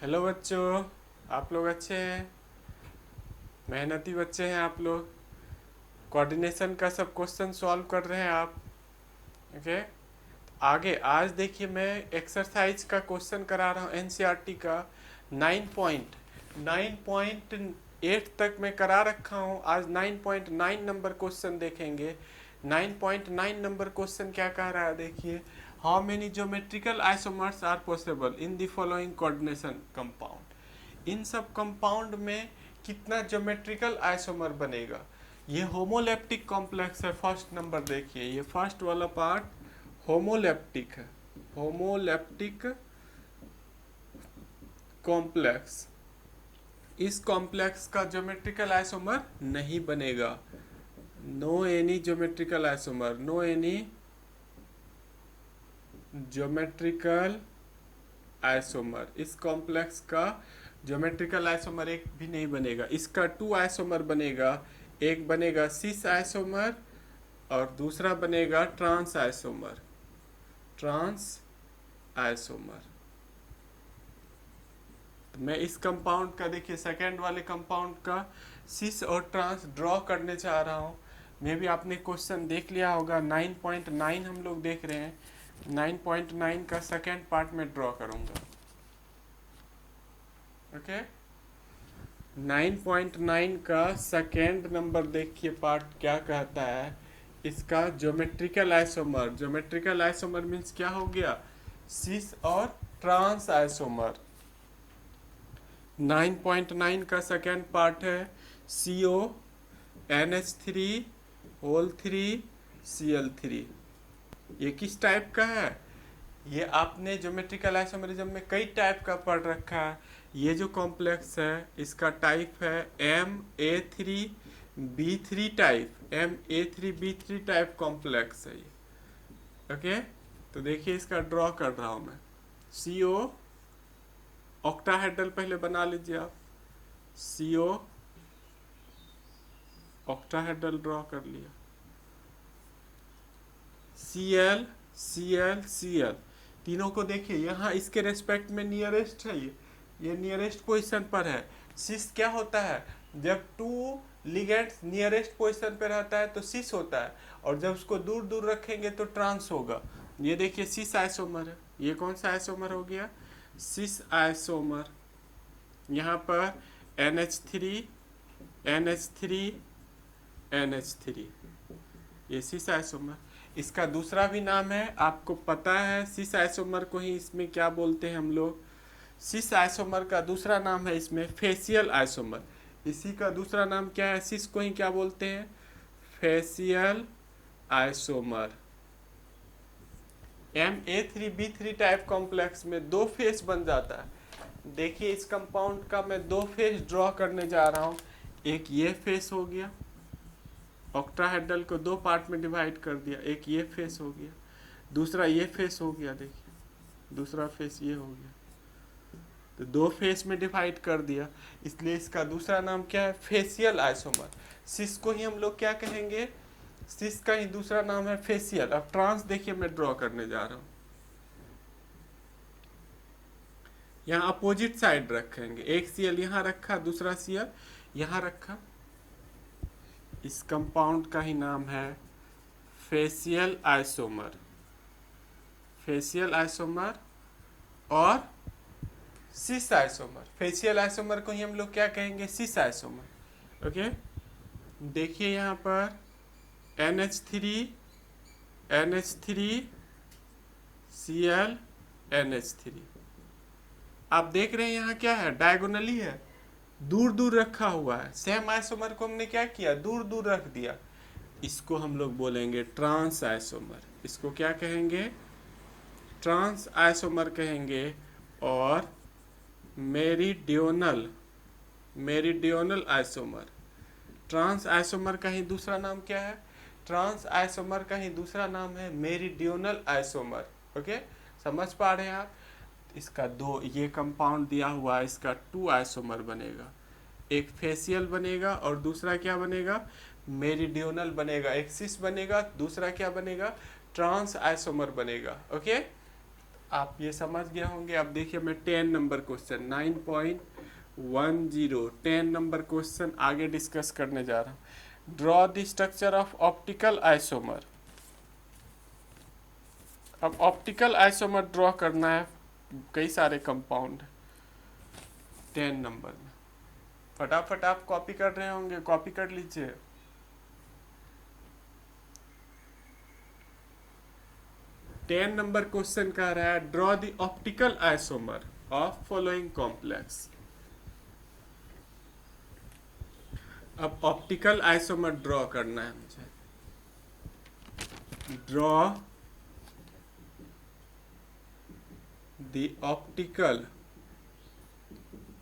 Hello बच्चों। आप लोग अच्छे हैं? मेहनती बच्चे हैं आप लोग। कोऑर्डिनेशन का सब क्वेश्चन सॉल्व कर रहे हैं आप। ओके। आगे आज देखिए मैं एक्सरसाइज का क्वेश्चन करा रहा हूँ एनसीईआरटी का। 9.8 तक मैं करा रखा हूँ। आज 9.9 नंबर क्वेश्चन देखेंगे। 9.9 नंबर क्वेश्चन क्या कह रहा है देखिए। How many geometrical isomers are possible in the following coordination compound. इन सब कंपाउंड में कितना ज्योमेट्रिकल आइसोमर बनेगा। ये होमोलेप्टिक कॉम्प्लेक्स है। फर्स्ट नंबर देखिए, ये फर्स्ट वाला पार्ट होमोलेप्टिक है। Homoleptic complex. इस कॉम्प्लेक्स का ज्योमेट्रिकल आइसोमर नहीं बनेगा। No any geometrical isomer, no any geometrical isomer. इस कॉम्प्लेक्स का ज्योमेट्रिकल आइसोमर एक भी नहीं बनेगा। इसका टू आइसोमर बनेगा। एक बनेगा सिस आइसोमर और दूसरा बनेगा ट्रांस आइसोमर। Trans isomer. तो मैं इस कंपाउंड का देखिए सेकेंड वाले कंपाउंड का सिस और ट्रांस ड्रॉ करने जा रहा हूँ। मे भी आपने क्वेश्चन देख लिया होगा। 9.9 हम लोग देख रहे हैं। 9.9 का सेकेंड पार्ट में ड्रॉ करूँगा। ओके। 9.9 का सेकेंड नंबर देखिए पार्ट क्या कहता है। इसका geometrical isomer. Geometrical isomer means क्या हो गया, सिस और ट्रांस आइसोमर। 9.9 का सेकेंड पार्ट है CO NH3 होल 3 Cl3। ये किस टाइप का है? ये आपने ज्योमेट्रिकल आइसोमरिज्म में कई टाइप का पढ़ रखा है। ये जो कॉम्प्लेक्स है इसका टाइप है MA3B3 type. MA3B3 type complex है ये। ओके। तो देखिए इसका ड्रॉ कर रहा हूँ मैं। CO ऑक्टाहेड्रल पहले बना लीजिए आप। CO ऑक्टाहेड्रल ड्रॉ कर लिया। Cl तीनों को देखिए यहाँ इसके रेस्पेक्ट में नियरेस्ट है। ये नियरेस्ट पोजीशन पर है। सिस क्या होता है, जब टू लिगेंड्स नियरेस्ट पोजीशन पे रहता है तो सिस होता है, और जब उसको दूर दूर रखेंगे तो ट्रांस होगा। ये देखिए सिस आइसोमर है। ये कौन सा आइसोमर हो गया, सिस आइसोमर। यहाँ पर NH3 NH3 NH3, ये सिस आइसोमर। इसका दूसरा भी नाम है, आपको पता है सिस आइसोमर को ही इसमें क्या बोलते हैं हम लोग। सिस आइसोमर का दूसरा नाम है इसमें फेसियल आइसोमर। इसी का दूसरा नाम क्या है, सिस को ही क्या बोलते हैं, facial isomer. MA3B3 type complex में दो फेस बन जाता है। देखिए इस कंपाउंड का मैं दो फेस ड्रॉ करने जा रहा हूँ। एक ये फेस हो गया, ऑक्टाहेड्रल को दो पार्ट में डिवाइड कर दिया। एक ये फेस हो गया, दूसरा ये फेस हो गया। देखिए दूसरा फेस ये हो गया। तो दो फेस में डिवाइड कर दिया, इसलिए इसका दूसरा नाम क्या है, फेसियल आइसोमर। सिस को ही हम लोग क्या कहेंगे, सिस का ही दूसरा नाम है फेसियल। अब ट्रांस देखिए मैं ड्रॉ करने जा रहा हूँ। यहाँ अपोजिट साइड रखेंगे। एक Cl यहाँ रखा, दूसरा Cl यहाँ रखा। इस कंपाउंड का ही नाम है फेसियल आइसोमर। फेसियल आइसोमर और सिस आइसोमर। फेसियल आइसोमर को ही हम लोग क्या कहेंगे, सिस आइसोमर। ओके। देखिए यहाँ पर NH3 Cl NH3। आप देख रहे हैं यहाँ क्या है, डायगोनली है, दूर दूर रखा हुआ है। सेम आइसोमर को हमने क्या किया, दूर दूर रख दिया। इसको हम लोग बोलेंगे ट्रांस आइसोमर। इसको क्या कहेंगे, ट्रांस आइसोमर कहेंगे। और मेरिडियोनल आइसोमर। ट्रांस आइसोमर का ही दूसरा नाम क्या है, ट्रांस आइसोमर का ही दूसरा नाम है मेरिडियोनल आइसोमर। ओके, समझ पा रहे हैं आप। इसका दो ये कंपाउंड दिया हुआ है, इसका टू आइसोमर बनेगा। एक फेसियल बनेगा और दूसरा क्या बनेगा, मेरिडियोनल बनेगा। एक सिस बनेगा, दूसरा क्या बनेगा, ट्रांस आइसोमर बनेगा। ओके। आप ये समझ गए होंगे। अब देखिए मैं 10 नंबर क्वेश्चन 9.10 10 नंबर क्वेश्चन आगे डिस्कस करने जा रहा हूँ। Draw the structure of optical isomer. अब ऑप्टिकल आइसोमर ड्रॉ करना है, कई सारे कंपाउंड 10 नंबर में। फटाफट आप कॉपी कर रहे होंगे, कॉपी कर लीजिए। टेन नंबर क्वेश्चन कह रहा है draw the optical isomer of following complex. अब ऑप्टिकल आइसोमर ड्रॉ करना है मुझे। Draw the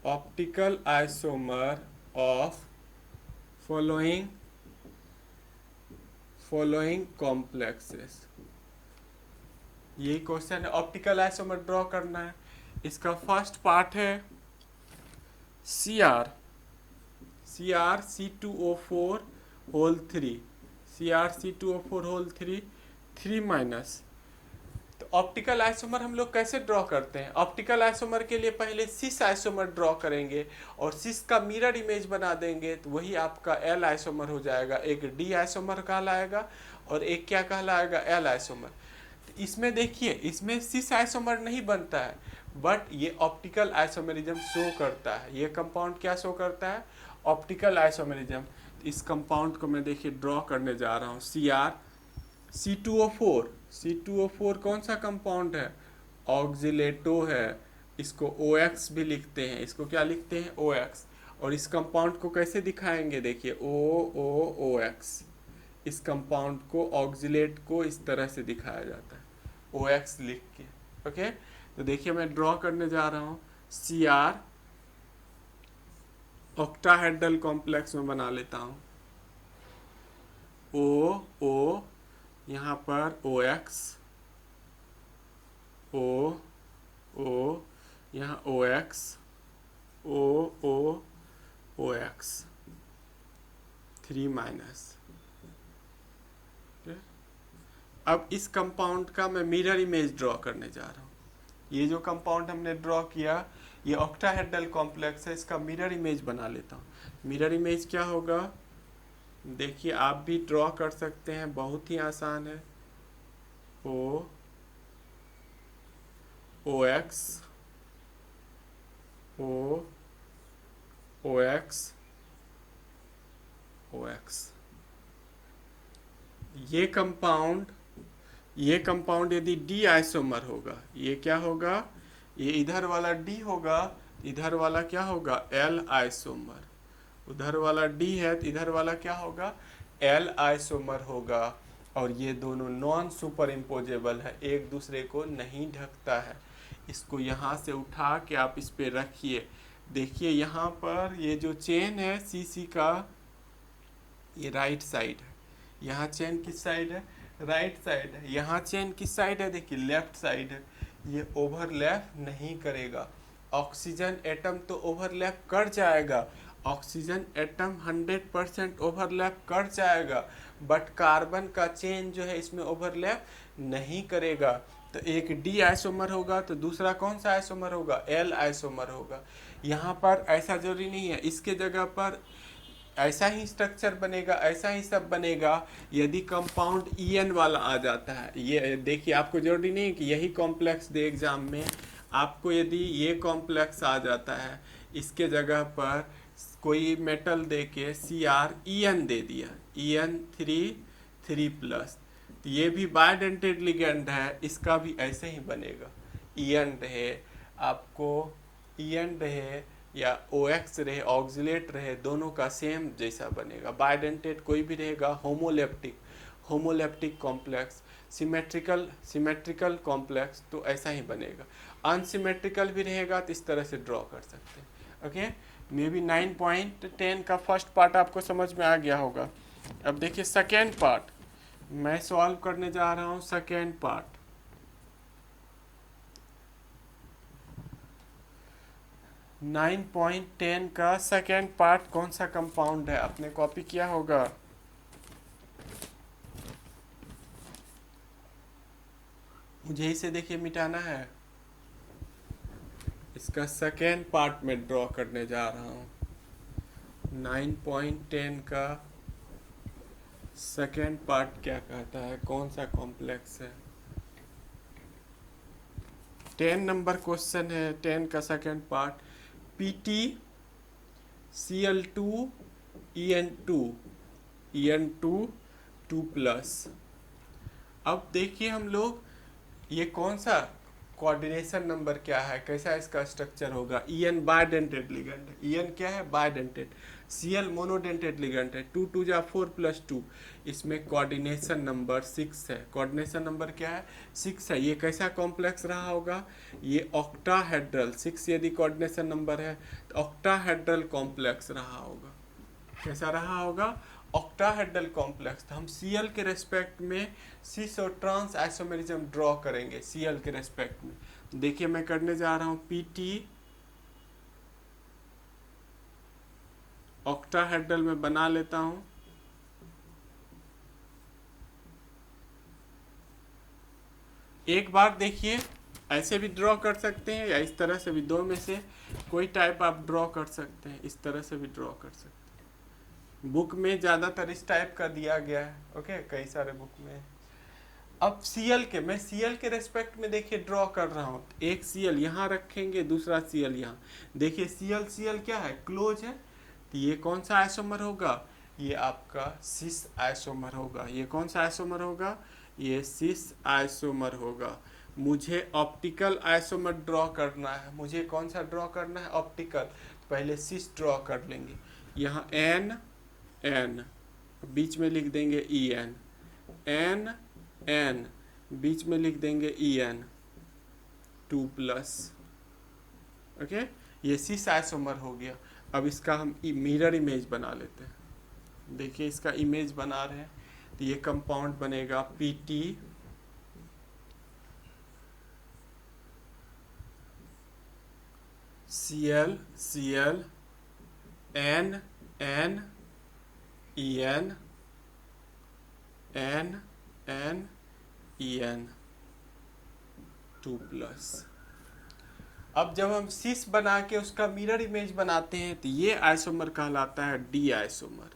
optical isomer of following complexes. यही क्वेश्चन है, ऑप्टिकल आइसोमर ड्रॉ करना है। इसका फर्स्ट पार्ट है CR C2O4 whole 3 CR C2O4 whole 3 minus. तो ऑप्टिकल आइसोमर हम लोग कैसे ड्रॉ करते हैं? ऑप्टिकल आइसोमर के लिए पहले सिस आइसोमर ड्रॉ करेंगे और सिस का मिरर इमेज बना देंगे, तो वही आपका L आइसोमर हो जाएगा। एक D आइसोमर कहलाएगा और एक क्या कहलाएगा? L isomer. तो इसमें देखिए, इसमें सिस आइसोमर नहीं बनता है, बट ये ऑप्टिकल आइसोमरिज्म शो करता है। ये कंपाउंड क्या शो करता है? Optical isomerism. इस कंपाउंड को मैं देखिए ड्रॉ करने जा रहा हूँ। CR C2O4 कौन सा कंपाउंड है? ऑक्जिलेटो है। इसको OX भी लिखते हैं। इसको क्या लिखते हैं? OX। और इस कंपाउंड को कैसे दिखाएंगे? देखिए OX। इस कंपाउंड को, ऑक्जिलेट को इस तरह से दिखाया जाता है OX लिख के। ओके, तो देखिए मैं ड्रॉ करने जा रहा हूँ। CR ऑक्टाहेड्रल कॉम्प्लेक्स में बना लेता हूँ। O यहाँ पर OX, O यहाँ OX, OX 3 माइनस। अब इस कंपाउंड का मैं मिरर इमेज ड्रॉ करने जा रहा हूँ। ये जो कंपाउंड हमने ड्रॉ किया, ये ऑक्टाहेड्रल कॉम्प्लेक्स है। इसका मिरर इमेज बना लेता हूँ। मिरर इमेज क्या होगा? देखिए आप भी ड्रॉ कर सकते हैं, बहुत ही आसान है। OX OX। ये कंपाउंड यदि D आइसोमर होगा, ये क्या होगा? ये इधर वाला D होगा, इधर वाला क्या होगा? L isomer. उधर वाला D है तो इधर वाला क्या होगा? L आइसोमर होगा। और ये दोनों नॉन सुपर इम्पोजेबल है, एक दूसरे को नहीं ढकता है। इसको यहाँ से उठा के आप इस पे रखिए। देखिए यहाँ पर ये जो चेन है CC का, ये राइट साइड है। यहाँ चेन किस साइड है? राइट साइड है। यहाँ चेन किस साइड है? देखिए लेफ्ट साइड है। ये ओवरलैप नहीं करेगा। ऑक्सीजन एटम तो ओवरलैप कर जाएगा, ऑक्सीजन एटम 100% ओवरलैप कर जाएगा, बट कार्बन का चेन जो है इसमें ओवरलैप नहीं करेगा। तो एक D आइसोमर होगा तो दूसरा कौन सा आइसोमर होगा? L आइसोमर होगा। यहाँ पर ऐसा जरूरी नहीं है, इसके जगह पर ऐसा ही स्ट्रक्चर बनेगा, ऐसा ही सब बनेगा यदि कंपाउंड EN वाला आ जाता है। ये देखिए, आपको जरूरी नहीं है कि यही कॉम्प्लेक्स दे एग्जाम में। आपको यदि ये कॉम्प्लेक्स आ जाता है, इसके जगह पर कोई मेटल दे के CrEn दे दिया, EN 3+ तो ये भी बायडेंटेड लिगेंड है, इसका भी ऐसे ही बनेगा। EN रहे, आपको EN रहे या OX रहे, ऑक्जिलेट रहे, दोनों का सेम जैसा बनेगा। बायडेंटेड कोई भी रहेगा। होमोलेप्टिक कॉम्प्लेक्स, सिमेट्रिकल कॉम्प्लेक्स तो ऐसा ही बनेगा। अनसिमेट्रिकल भी रहेगा तो इस तरह से ड्रॉ कर सकते हैं। ओके, मे बी 9.10 का फर्स्ट पार्ट आपको समझ में आ गया होगा। अब देखिए सेकेंड पार्ट मैं सॉल्व करने जा रहा हूँ। सेकेंड पार्ट 9.10 का सेकेंड पार्ट कौन सा कंपाउंड है? आपने कॉपी किया होगा। मुझे इसे देखिए मिटाना है। इसका सेकेंड पार्ट में ड्रॉ करने जा रहा हूँ। 9.10 का सेकेंड पार्ट क्या कहता है, कौन सा कॉम्प्लेक्स है? 10 नंबर क्वेश्चन है, 10 का second part, PT Cl2 En2 En2 2+। अब देखिए हम लोग ये कौन सा कोऑर्डिनेशन नंबर क्या है, कैसा इसका स्ट्रक्चर होगा। En बायडेंटेड लिगेंड है, En क्या है? बायडेंटेड। Cl मोनोडेंटेड लिगेंड है, 2 2 जा 4 + 2। इसमें कोऑर्डिनेशन नंबर 6 है। कोऑर्डिनेशन नंबर क्या है? 6 है। ये कैसा कॉम्प्लेक्स रहा होगा? ये ऑक्टाहेड्रल, 6 यदि कोऑर्डिनेशन नंबर है तो ऑक्टाहेड्रल कॉम्प्लेक्स रहा होगा। कैसा रहा होगा? Octahedral complex. तो हम Cl के रेस्पेक्ट में सिस और ट्रांस आइसोमेरिज्म ड्रॉ करेंगे Cl के रेस्पेक्ट में। देखिए मैं करने जा रहा हूँ PT ऑक्टाहेड्रल में बना लेता हूँ। एक बार देखिए, ऐसे भी ड्रॉ कर सकते हैं या इस तरह से भी, दो में से कोई टाइप आप ड्रॉ कर सकते हैं। इस तरह से भी ड्रॉ कर सकते हैं। बुक में ज़्यादातर इस टाइप का दिया गया है, ओके, कई सारे बुक में। अब Cl के, मैं Cl के रेस्पेक्ट में देखिए ड्रॉ कर रहा हूँ। एक Cl यहाँ रखेंगे, दूसरा Cl यहाँ। देखिए Cl क्या है? क्लोज है। तो ये कौन सा आइसोमर होगा? ये आपका सिस आइसोमर होगा। ये कौन सा आइसोमर होगा? ये सिस आइसोमर होगा। मुझे ऑप्टिकल आइसोमर ड्रॉ करना है। मुझे कौन सा ड्रॉ करना है? ऑप्टिकल। तो पहले सिस ड्रॉ कर लेंगे। यहाँ N बीच में लिख देंगे En, N बीच में लिख देंगे En 2+। ओके, ये सिस आइसोमर हो गया। अब इसका हम मिरर इमेज बना लेते हैं। देखिए इसका इमेज बना रहे हैं। तो ये कंपाउंड बनेगा PT Cl N En 2+। अब जब हम सिस बना के उसका मिरर इमेज बनाते हैं तो ये आइसोमर कहलाता है D आइसोमर।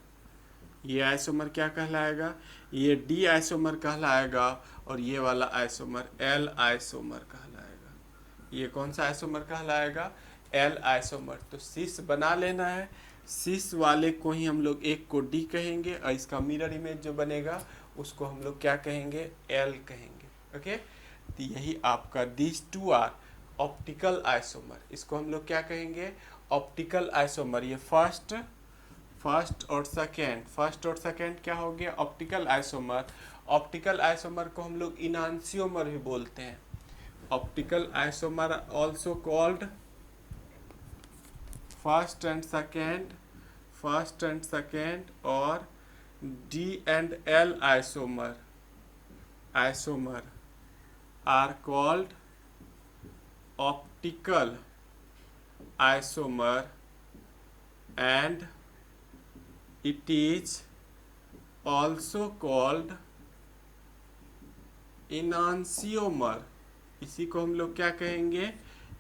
ये आइसोमर क्या कहलाएगा? ये D आइसोमर कहलाएगा। और ये वाला आइसोमर L आइसोमर कहलाएगा। ये कौन सा आइसोमर कहलाएगा? L isomer. तो सिस बना लेना है। सिस वाले को ही हम लोग एक को D कहेंगे और इसका मिरर इमेज जो बनेगा उसको हम लोग क्या कहेंगे? L कहेंगे। ओके, तो यही आपका these two are optical isomer. इसको हम लोग क्या कहेंगे? Optical isomer. ये फर्स्ट और सेकेंड क्या हो गया? Optical isomer. ऑप्टिकल आइसोमर को हम लोग इनांसियोमर भी बोलते हैं। Optical isomer also called first and second और D and L isomer are called optical isomer and it is also called enantiomer. इसी को हम लोग क्या कहेंगे?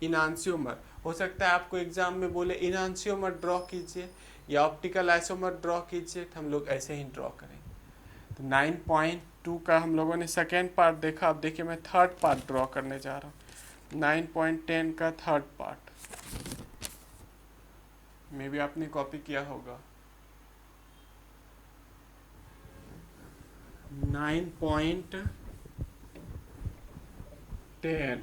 इनांसियोमर। हो सकता है आपको एग्जाम में बोले इनांसियोमर ड्रॉ कीजिए या ऑप्टिकल आइसोमर ड्रॉ कीजिए, तो हम लोग ऐसे ही ड्रॉ करेंगे। तो 9.2 का हम लोगों ने सेकेंड पार्ट देखा। अब देखिए मैं थर्ड पार्ट ड्रॉ करने जा रहा हूँ। 9.10 का थर्ड पार्ट मे भी आपने कॉपी किया होगा। 9.10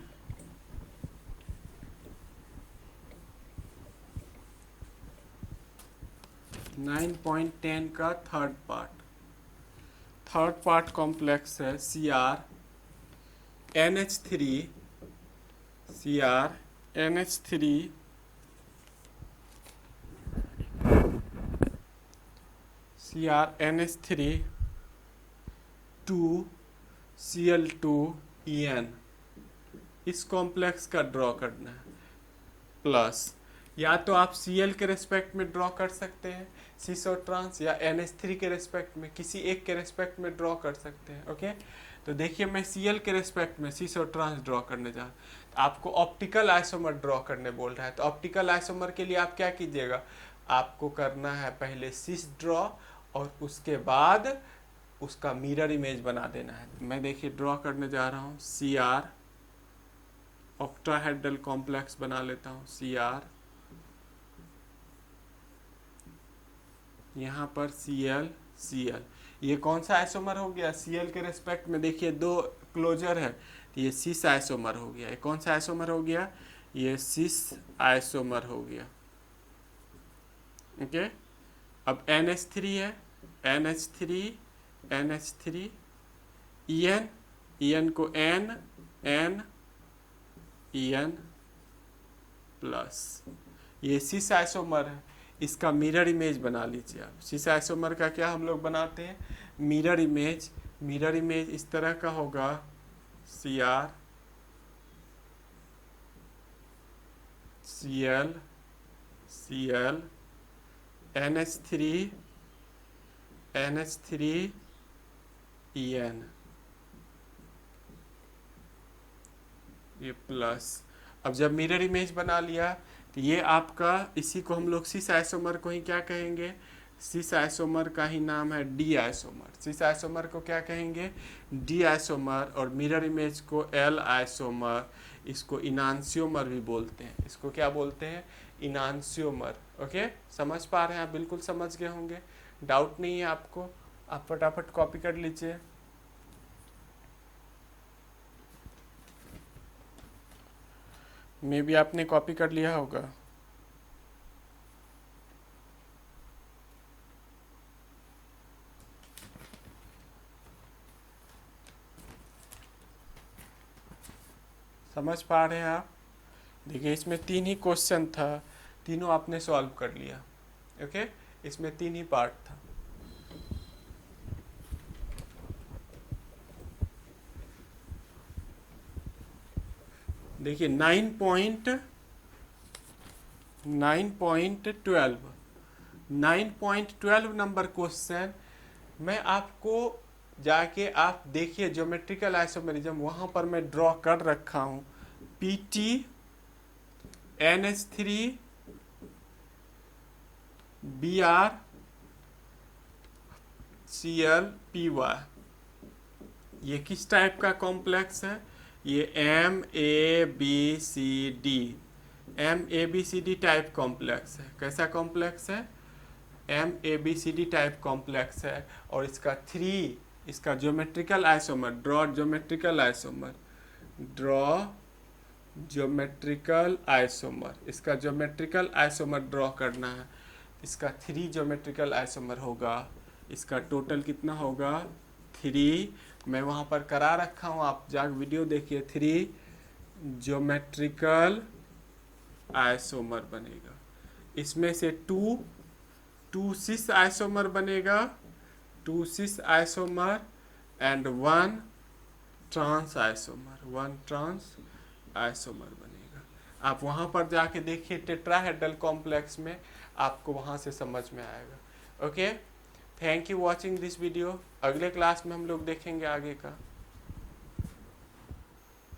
9.10 का थर्ड पार्ट कॉम्प्लेक्स है Cr NH3 2 Cl2 En। इस कॉम्प्लेक्स का ड्रॉ करना है। प्लस या तो आप Cl के रेस्पेक्ट में ड्रॉ कर सकते हैं सिस और ट्रांस, या NH3 के रेस्पेक्ट में, किसी एक के रेस्पेक्ट में ड्रॉ कर सकते हैं। ओके, तो देखिए मैं Cl के रेस्पेक्ट में सिस और ट्रांस ड्रॉ करने जा रहा हूँ। आपको ऑप्टिकल आइसोमर ड्रॉ करने बोल रहा है, तो ऑप्टिकल आइसोमर के लिए आप क्या कीजिएगा, आपको करना है पहले सिस ड्रॉ और उसके बाद उसका मिरर इमेज बना देना है। मैं देखिए ड्रॉ करने जा रहा हूँ Cr, ऑक्टाहेड्रल कॉम्प्लेक्स बना लेता हूँ Cr, यहाँ पर Cl Cl, ये कौन सा आइसोमर हो गया, Cl के रेस्पेक्ट में देखिए दो क्लोजर है, तो ये सिस आइसोमर हो गया। ये कौन सा आइसोमर हो गया, ये सिस आइसोमर हो गया। ओके, अब NH3 है, NH3 NH3 En को N En प्लस, ये सिस आइसोमर है, इसका मिरर इमेज बना लीजिए आप। सिस आइसोमर का क्या हम लोग बनाते हैं, मिरर इमेज। मिरर इमेज इस तरह का होगा Cr Cl Cl NH3 NH3 En, ये प्लस। अब जब मिरर इमेज बना लिया तो ये आपका, इसी को हम लोग सिस आइसोमर को ही क्या कहेंगे, सिस आइसोमर का ही नाम है डी आइसोमर। सिस आइसोमर को क्या कहेंगे, डी आइसोमर, और मिरर इमेज को एल आइसोमर। इसको इनांसियोमर भी बोलते हैं। इसको क्या बोलते हैं, इनांसियोमर। ओके, समझ पा रहे हैं आप, बिल्कुल समझ गए होंगे, डाउट नहीं है आपको। आप फटाफट कॉपी कर लीजिए। मे बी आपने कॉपी कर लिया होगा। समझ पा रहे हैं आप। देखिए इसमें 3 ही क्वेश्चन था, तीनों आपने सॉल्व कर लिया। ओके, इसमें 3 ही पार्ट था। देखिए 9.12 नंबर क्वेश्चन मैं आपको जाके आप देखिए, ज्योमेट्रिकल आइसोमेरिज्म वहां पर मैं ड्रॉ कर रखा हूं। PT NH3 Br Cl Py, ये किस टाइप का कॉम्प्लेक्स है, ये MABCD टाइप कॉम्प्लेक्स है। कैसा कॉम्प्लेक्स है, MABCD टाइप कॉम्प्लेक्स है। और इसका 3, इसका geometrical isomer, draw geometrical isomer, draw geometrical isomer, इसका ज्योमेट्रिकल आइसोमर ड्रॉ करना है। इसका 3 ज्योमेट्रिकल आइसोमर होगा। इसका टोटल कितना होगा, 3। मैं वहाँ पर करा रखा हूँ, आप जाकर वीडियो देखिए। 3 ज्योमेट्रिकल आइसोमर बनेगा। इसमें से 2 सिस आइसोमर बनेगा, 2 cis isomer and 1 trans isomer, 1 trans isomer बनेगा। आप वहाँ पर जाके देखिए टेट्राहेड्रल कॉम्प्लेक्स में, आपको वहाँ से समझ में आएगा। Okay, thank you watching this video. अगले क्लास में हम लोग देखेंगे आगे का।